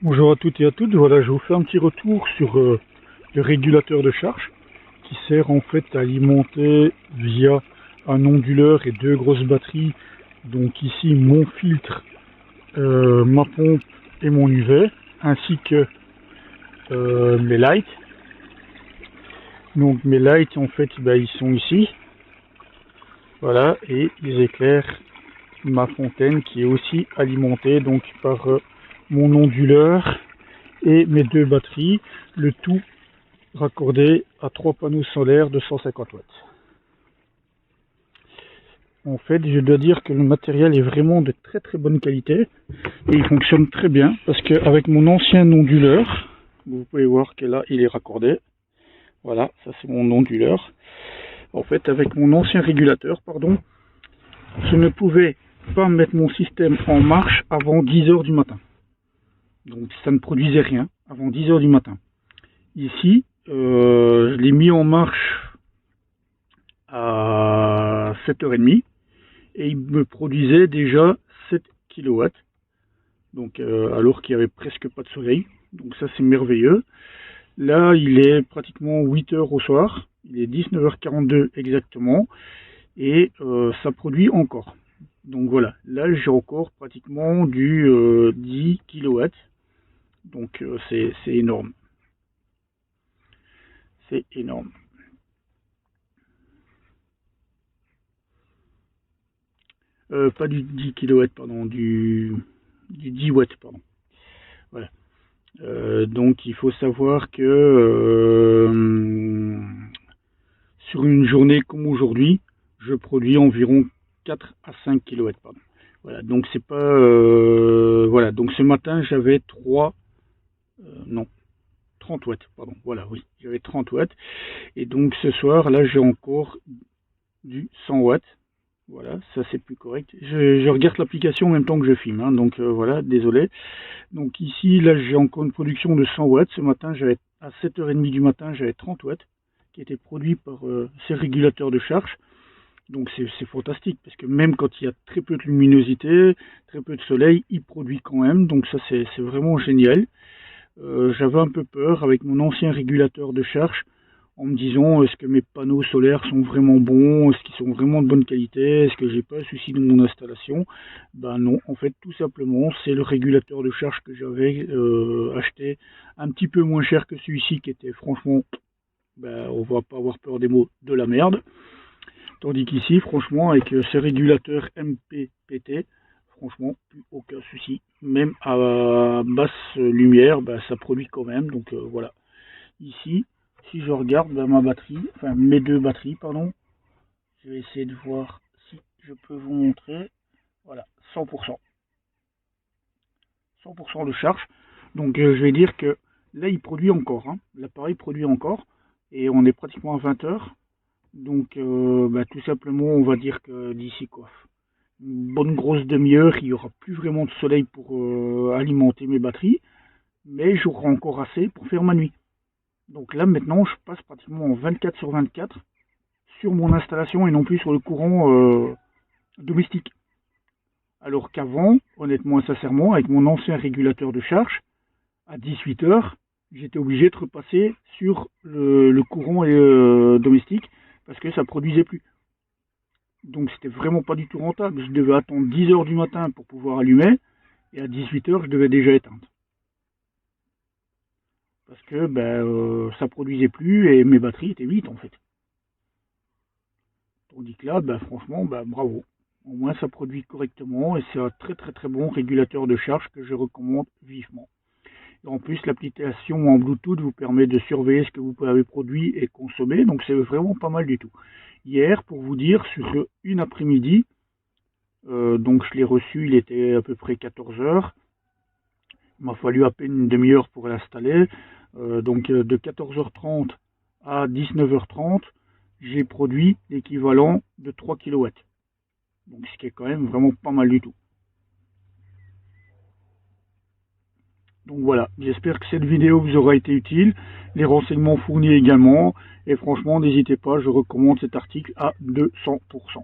Bonjour à toutes et à toutes, voilà, je vous fais un petit retour sur le régulateur de charge qui sert en fait à alimenter via un onduleur et deux grosses batteries. Donc ici mon filtre, ma pompe et mon UV, ainsi que mes lights. Donc mes lights en fait ils sont ici, voilà, et ils éclairent ma fontaine qui est aussi alimentée donc par mon onduleur et mes deux batteries, le tout raccordé à 3 panneaux solaires de 150 watts. En fait, je dois dire que le matériel est vraiment de très très bonne qualité et il fonctionne très bien parce qu'avec mon ancien onduleur, vous pouvez voir que là il est raccordé. Voilà, ça c'est mon onduleur. En fait, avec mon ancien régulateur, pardon, je ne pouvais pas mettre mon système en marche avant 10 heures du matin. Donc ça ne produisait rien avant 10 heures du matin. Ici, je l'ai mis en marche à 7h30 et il me produisait déjà 7 kW. Donc alors qu'il n'y avait presque pas de soleil. Donc ça c'est merveilleux. Là il est pratiquement 8h au soir. Il est 19h42 exactement. Et ça produit encore. Donc voilà, là j'ai encore pratiquement du 10 kW. Donc c'est énorme. C'est énorme. Pas du 10 kW, pardon, du 10 watts, pardon. Voilà. Donc il faut savoir que sur une journée comme aujourd'hui, je produis environ 4 à 5 kW. Pardon. Voilà, donc c'est pas voilà, donc ce matin j'avais 3 non 30 watts, pardon. Voilà, oui, j'avais 30 watts et donc ce soir là j'ai encore du 100 watts. Voilà, ça c'est plus correct. Je regarde l'application en même temps que je filme, hein, donc voilà, désolé. Donc ici, là j'ai encore une production de 100 watts. Ce matin, j'avais à 7h30 du matin, j'avais 30 watts qui étaient produits par ces régulateurs de charge. Donc c'est fantastique parce que même quand il y a très peu de luminosité, très peu de soleil, il produit quand même. Donc ça c'est vraiment génial. J'avais un peu peur avec mon ancien régulateur de charge en me disant est-ce que mes panneaux solaires sont vraiment bons, est-ce qu'ils sont vraiment de bonne qualité, est-ce que j'ai pas un souci de mon installation. Ben non, en fait tout simplement c'est le régulateur de charge que j'avais acheté un petit peu moins cher que celui-ci qui était franchement, ben, on va pas avoir peur des mots, de la merde. Tandis qu'ici franchement avec ce régulateur MPPT, franchement plus aucun souci, même à basse lumière, ben, ça produit quand même, donc voilà. Ici, si je regarde ma batterie, enfin mes deux batteries, pardon, je vais essayer de voir si je peux vous montrer. Voilà, 100%. 100% de charge. Donc je vais dire que là il produit encore, hein. L'appareil produit encore, et on est pratiquement à 20 heures. Donc tout simplement on va dire que d'ici quoi, une bonne grosse demi-heure, il n'y aura plus vraiment de soleil pour alimenter mes batteries, mais j'aurai encore assez pour faire ma nuit. Donc là maintenant je passe pratiquement en 24 sur 24 sur mon installation et non plus sur le courant domestique. Alors qu'avant, honnêtement et sincèrement, avec mon ancien régulateur de charge, à 18 heures, j'étais obligé de repasser sur le courant domestique parce que ça produisait plus. Donc c'était vraiment pas du tout rentable. Je devais attendre 10 heures du matin pour pouvoir allumer et à 18 heures, je devais déjà éteindre. Parce que ça produisait plus et mes batteries étaient vides en fait. Tandis que là, franchement, bravo. Au moins, ça produit correctement et c'est un très très très bon régulateur de charge que je recommande vivement. Et en plus, l'application en Bluetooth vous permet de surveiller ce que vous avez produit et consommé, donc c'est vraiment pas mal du tout. Hier, pour vous dire, sur une après-midi, donc je l'ai reçu, il était à peu près 14 heures. Il m'a fallu à peine une demi-heure pour l'installer. Donc de 14h30 à 19h30, j'ai produit l'équivalent de 3 kW. Donc ce qui est quand même vraiment pas mal du tout. Donc voilà, j'espère que cette vidéo vous aura été utile, les renseignements fournis également, et franchement n'hésitez pas, je recommande cet article à 200%.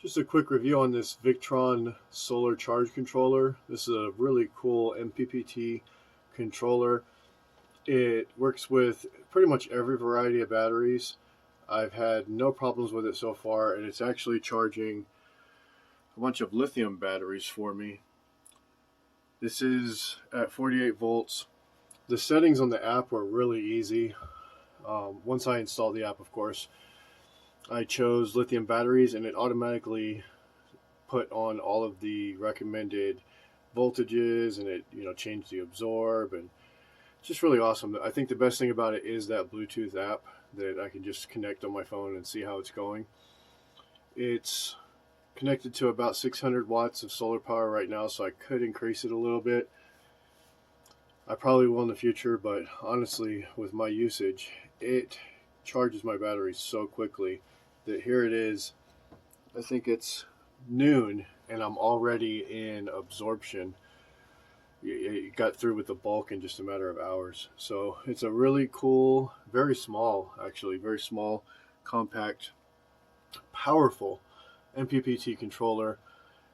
Just a quick review on this Victron solar charge controller. This is a really cool MPPT controller. It works with pretty much every variety of batteries. I've had no problems with it so far, and it's actually charging a bunch of lithium batteries for me. This is at 48 volts. The settings on the app were really easy. Once I installed the app, of course, I chose lithium batteries, and it automatically put on all of the recommended voltages, and it changed the absorb, and just really awesome. I think the best thing about it is that Bluetooth app that I can just connect on my phone and see how it's going. It's connected to about 600 watts of solar power right now, so I could increase it a little bit. I probably will in the future, but honestly, with my usage, it charges my batteries so quickly that here it is. I think it's noon and I'm already in absorption. It got through with the bulk in just a matter of hours. So it's a really cool, very small, actually, very small, compact, powerful MPPT controller.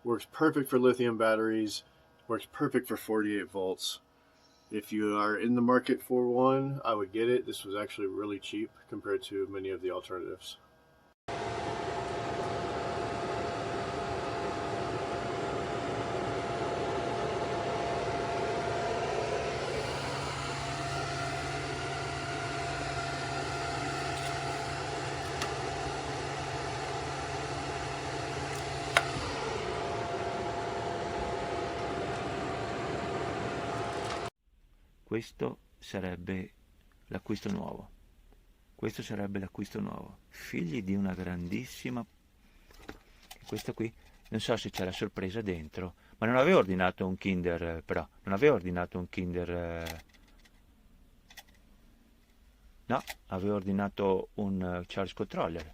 Works perfect for lithium batteries, works perfect for 48 volts. If you are in the market for one, I would get it. This was actually really cheap compared to many of the alternatives. Questo sarebbe l'acquisto nuovo. Questo sarebbe l'acquisto nuovo. Figli di una grandissima... Questo qui, non so se c'è la sorpresa dentro, ma non avevo ordinato un Kinder, però. Non avevo ordinato un Kinder... No, avevo ordinato un charge controller.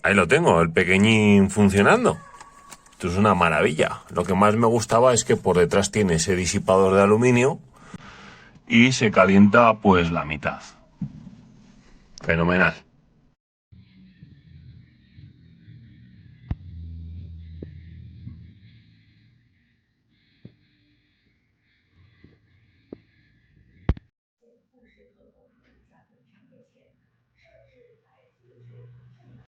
Ahí lo tengo, el pequeñín funcionando. Esto es una maravilla. Lo que más me gustaba es que por detrás tiene ese disipador de aluminio y se calienta pues la mitad. Fenomenal.